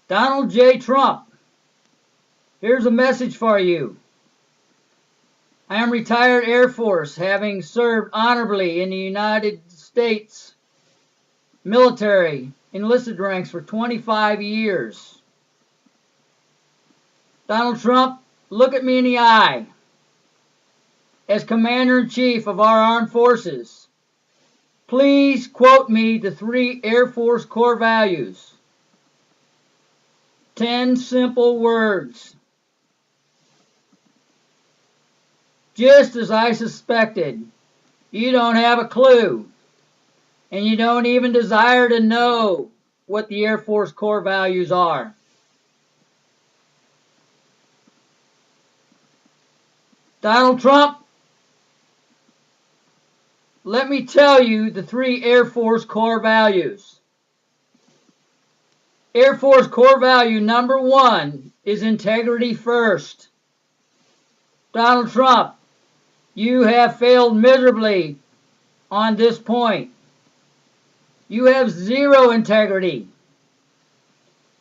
Donald J. Trump, here's a message for you. I am retired Air Force, having served honorably in the United States military enlisted ranks for 25 years. Donald Trump, look at me in the eye. As Commander-in-Chief of our armed forces, please quote me the 3 Air Force core values. 10 simple words. Just as I suspected, you don't have a clue, and you don't even desire to know what the Air Force core values are. Donald Trump, let me tell you the 3 Air Force core values. Air Force core value number 1 is integrity first. Donald Trump, you have failed miserably on this point. You have 0 integrity.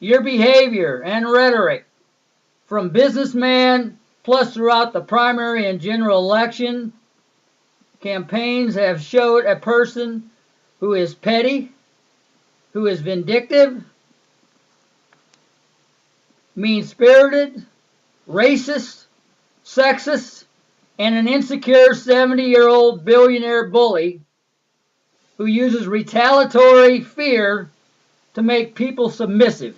Your behavior and rhetoric, from businessman plus throughout the primary and general election campaigns, have showed a person who is petty, who is vindictive, mean-spirited, racist, sexist, and an insecure 70-year-old billionaire bully who uses retaliatory fear to make people submissive.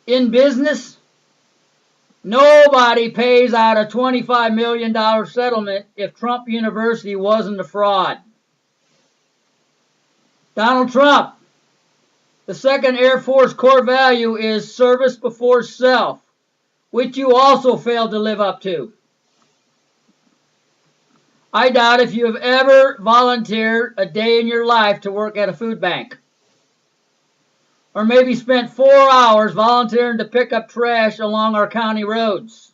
In business, nobody pays out a $25 million settlement if Trump University wasn't a fraud. Donald Trump, the 2nd Air Force core value is service before self, which you also failed to live up to. I doubt if you have ever volunteered a day in your life to work at a food bank, or maybe spent 4 hours volunteering to pick up trash along our county roads,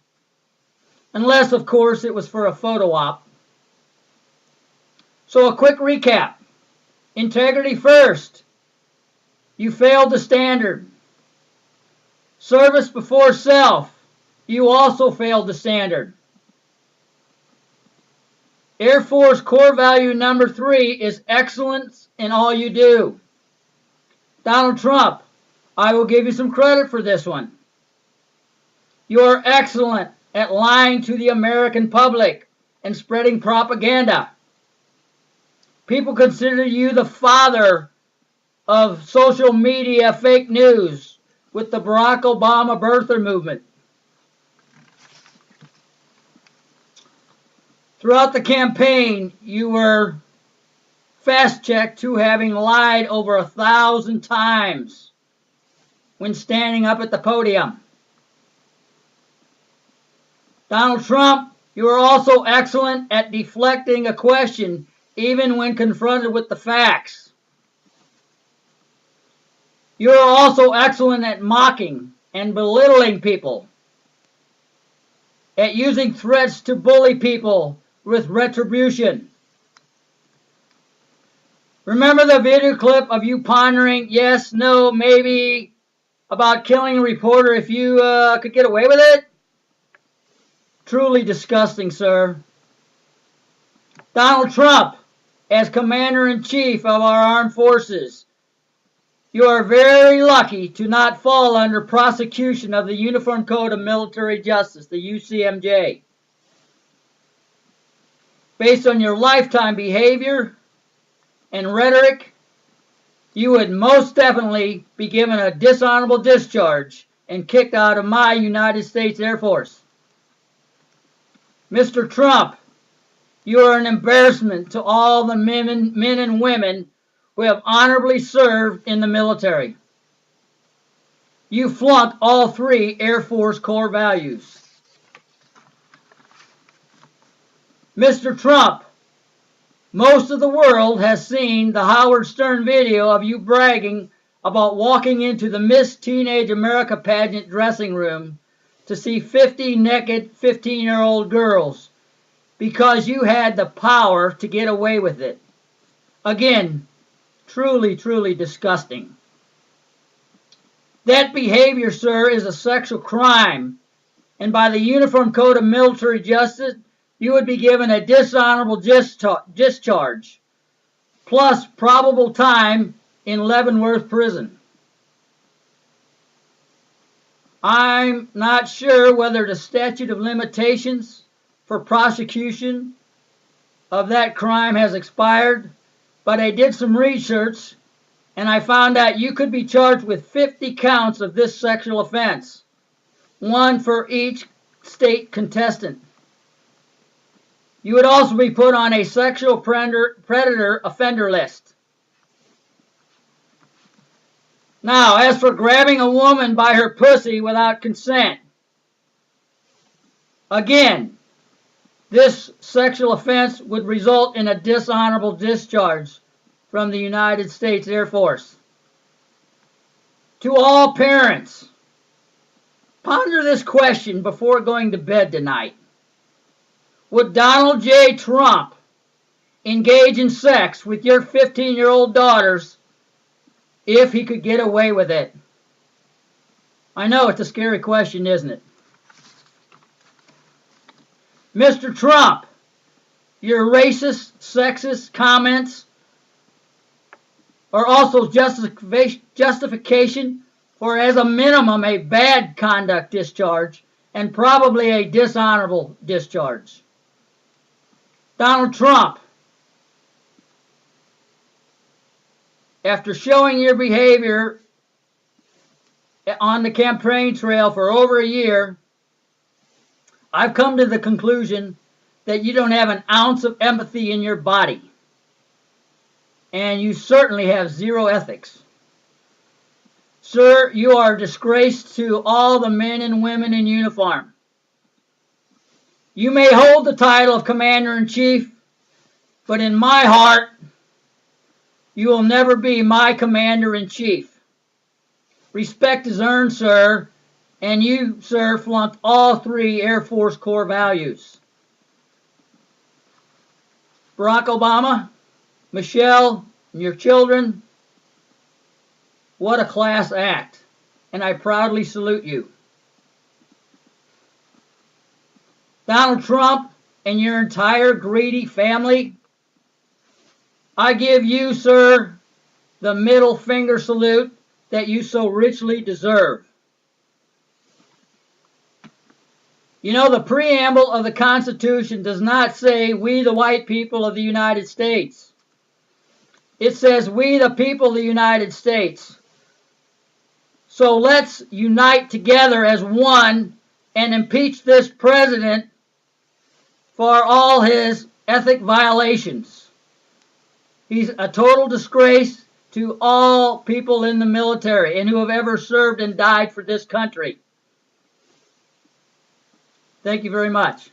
unless, of course, it was for a photo op. So a quick recap. Integrity first. You failed the standard. Service before self. You also failed the standard. Air Force core value number 3 is excellence in all you do. Donald Trump, I will give you some credit for this one. You are excellent at lying to the American public and spreading propaganda. People consider you the father of social media fake news with the Barack Obama birther movement. Throughout the campaign, you were fast-checked to having lied over 1,000 times when standing up at the podium. Donald Trump, you are also excellent at deflecting a question even when confronted with the facts. You are also excellent at mocking and belittling people, at using threats to bully people with retribution. Remember the video clip of you pondering, yes, no, maybe, about killing a reporter if you could get away with it? Truly disgusting, sir. Donald Trump, as Commander-in-Chief of our armed forces, you are very lucky to not fall under prosecution of the Uniform Code of Military Justice, the UCMJ. Based on your lifetime behavior and rhetoric, you would most definitely be given a dishonorable discharge and kicked out of my United States Air Force. Mr. Trump, you are an embarrassment to all the men and women who have honorably served in the military. You flunked all 3 Air Force core values. Mr. Trump, most of the world has seen the Howard Stern video of you bragging about walking into the Miss Teenage America pageant dressing room to see 50 naked 15-year-old girls because you had the power to get away with it. Again, truly, truly disgusting. That behavior, sir, is a sexual crime, and by the Uniform Code of Military Justice, you would be given a dishonorable discharge, plus probable time in Leavenworth Prison. I'm not sure whether the statute of limitations for prosecution of that crime has expired, but I did some research and I found out you could be charged with 50 counts of this sexual offense, one for each state contestant. You would also be put on a sexual predator offender list. Now, as for grabbing a woman by her pussy without consent, again, this sexual offense would result in a dishonorable discharge from the United States Air Force. To all parents, ponder this question before going to bed tonight. Would Donald J. Trump engage in sex with your 15-year-old daughters if he could get away with it? I know it's a scary question, isn't it? Mr. Trump, your racist, sexist comments are also justification for, as a minimum, a bad conduct discharge and probably a dishonorable discharge. Donald Trump, after showing your behavior on the campaign trail for over a year, I've come to the conclusion that you don't have an ounce of empathy in your body. And you certainly have zero ethics. Sir, you are a disgrace to all the men and women in uniform. You may hold the title of Commander-in-Chief, but in my heart, you will never be my Commander-in-Chief. Respect is earned, sir, and you, sir, flunked all 3 Air Force core values. Barack Obama, Michelle, and your children, what a class act, and I proudly salute you. Donald Trump and your entire greedy family, I give you, sir, the middle finger salute that you so richly deserve. You know, the preamble of the Constitution does not say, "We the white people of the United States." It says, "We the people of the United States." So let's unite together as one and impeach this president for all his ethic violations. He's a total disgrace to all people in the military and who have ever served and died for this country. Thank you very much.